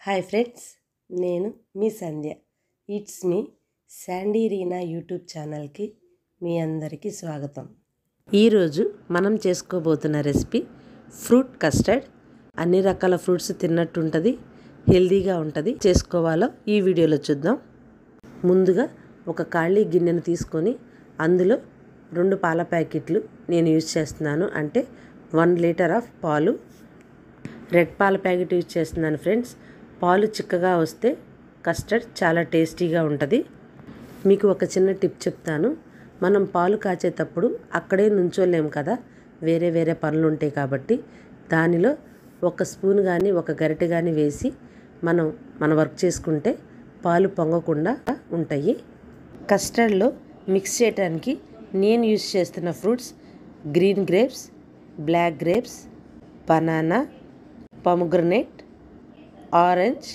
Hi friends, నేను మీ Sandhya. It's me Sandy Reena YouTube ఛానల్కి మీ అందరికీ స్వాగతం. ఈరోజు మనం చేసుకోబోతున్న రెసిపీ ఫ్రూట్ కస్టర్డ్. అన్ని రకాల ఫ్రూట్స్ తిన్నట్టు ఉంటుంది, హెల్దీగా ఉంటుంది. చేసుకోవాలో ఈ వీడియోలో చూద్దాం. ముందుగా ఒక ఖాళీ గిన్నెను తీసుకొని అందులో 2 పాల ప్యాకెట్లు నేను యూజ్ చేస్తున్నాను. అంటే 1 లీటర్ ఆఫ్ పాలు. రెడ్ పాల ప్యాకెట్ యూజ్ చేస్తున్నాను ఫ్రెండ్స్. పాలు చిక్కగా వస్తే కస్టర్డ్ చాలా టేస్టీగా ఉంటుంది. మీకు ఒక చిన్న టిప్ చెప్తాను. మనం పాలు కాచేటప్పుడు అక్కడే నుంచోలేము కదా, వేరే వేరే పనులు ఉంటాయి. కాబట్టి దానిలో ఒక స్పూన్ కానీ ఒక గరిటె కానీ వేసి మన వర్క్ చేసుకుంటే పాలు పొంగకుండా ఉంటాయి. కస్టర్డ్లో మిక్స్ చేయడానికి నేను యూజ్ చేస్తున్న fruits green grapes, black grapes, banana, pomegranate, orange,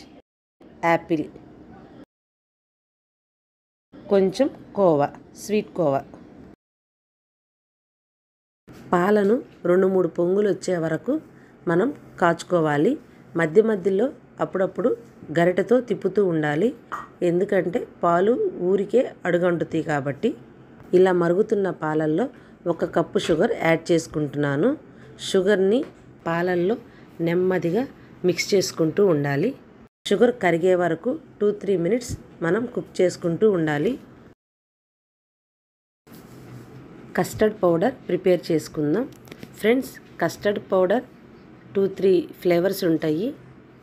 apple, కొంచెం కోవా, స్వీట్ కోవా. పాలను 2-3 పొంగులు వచ్చే వరకు మనం కాచుకోవాలి. మధ్య మధ్యలో అప్పుడప్పుడు గరిటెతో తిప్పుతూ ఉండాలి, ఎందుకంటే పాలు ఊరికే అడుగంటుతాయి. కాబట్టి ఇలా మరుగుతున్న పాలల్లో 1 కప్పు షుగర్ యాడ్ చేసుకుంటున్నాను. షుగర్ని పాలల్లో నెమ్మదిగా మిక్స్ చేసుకుంటూ ఉండాలి. షుగర్ కరిగే వరకు 2-3 మినిట్స్ మనం కుక్ చేసుకుంటూ ఉండాలి. కస్టర్డ్ పౌడర్ ప్రిపేర్ చేసుకుందాం ఫ్రెండ్స్. కస్టర్డ్ పౌడర్ 2-3 ఫ్లేవర్స్ ఉంటాయి.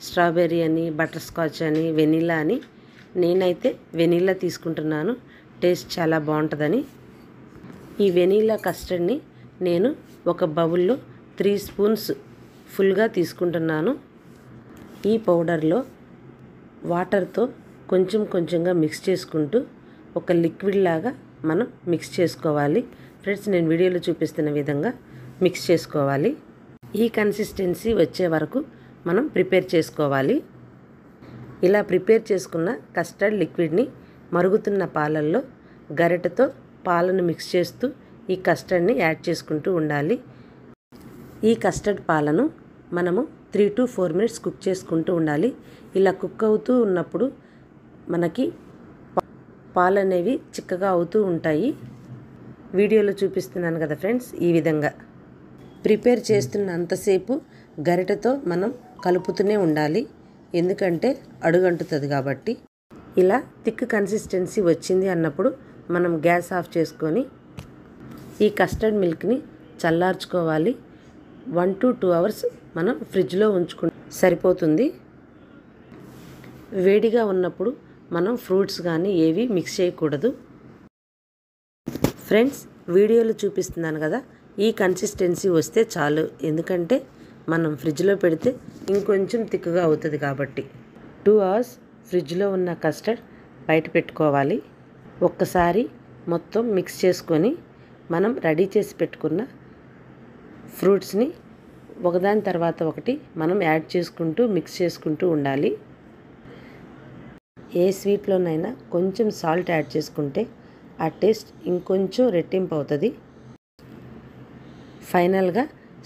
స్ట్రాబెర్రీ అని, బటర్ స్కాచ్ అని, వెనిలా అని. నేనైతే వెనిలా తీసుకుంటున్నాను, టేస్ట్ చాలా బాగుంటుందని. ఈ వెనిలా కస్టర్డ్ని నేను ఒక బౌల్లో 3 స్పూన్స్ ఫుల్గా తీసుకుంటున్నాను. ఈ పౌడర్లో వాటర్తో కొంచెం కొంచెంగా మిక్స్ చేసుకుంటూ ఒక లిక్విడ్ లాగా మనం మిక్స్ చేసుకోవాలి ఫ్రెండ్స్. నేను వీడియోలో చూపిస్తున్న విధంగా మిక్స్ చేసుకోవాలి. ఈ కన్సిస్టెన్సీ వచ్చే వరకు మనం ప్రిపేర్ చేసుకోవాలి. ఇలా ప్రిపేర్ చేసుకున్న కస్టర్డ్ లిక్విడ్ని మరుగుతున్న పాలల్లో గరిటెతో పాలను మిక్స్ చేస్తూ ఈ కస్టర్డ్ని యాడ్ చేసుకుంటూ ఉండాలి. ఈ కస్టర్డ్ పాలను మనము 3-4 మినిట్స్ కుక్ చేసుకుంటూ ఉండాలి. ఇలా కుక్ అవుతూ ఉన్నప్పుడు మనకి పాలు అనేవి చిక్కగా అవుతూ ఉంటాయి. వీడియోలో చూపిస్తున్నాను కదా ఫ్రెండ్స్, ఈ విధంగా ప్రిపేర్ చేస్తున్నంతసేపు గరిటెతో మనం కలుపుతూనే ఉండాలి, ఎందుకంటే అడుగంటుతుంది కాబట్టి. ఇలా థిక్ కన్సిస్టెన్సీ వచ్చింది అన్నప్పుడు మనం గ్యాస్ ఆఫ్ చేసుకొని ఈ కస్టర్డ్ మిల్క్ని చల్లార్చుకోవాలి. 1-2 అవర్స్ మనం ఫ్రిడ్జ్లో ఉంచుకుంటే సరిపోతుంది. వేడిగా ఉన్నప్పుడు మనం ఫ్రూట్స్ కానీ ఏవి మిక్స్ చేయకూడదు ఫ్రెండ్స్. వీడియోలో చూపిస్తున్నాను కదా, ఈ కన్సిస్టెన్సీ వస్తే చాలు, ఎందుకంటే మనం ఫ్రిడ్జ్లో పెడితే ఇంకొంచెం థిక్గా అవుతుంది కాబట్టి. 2 అవర్స్ ఫ్రిడ్జ్లో ఉన్న కస్టర్డ్ బయట పెట్టుకోవాలి. ఒక్కసారి మొత్తం మిక్స్ చేసుకొని మనం రెడీ చేసి పెట్టుకున్న ఫ్రూట్స్ని ఒకదాని తర్వాత ఒకటి మనం యాడ్ చేసుకుంటూ మిక్స్ చేసుకుంటూ ఉండాలి. ఏ స్వీట్లోనైనా కొంచెం సాల్ట్ యాడ్ చేసుకుంటే ఆ టేస్ట్ ఇంకొంచెం రెట్టింపు అవుతుంది. ఫైనల్గా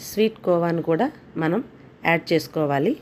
స్వీట్ కోవాను కూడా మనం యాడ్ చేసుకోవాలి.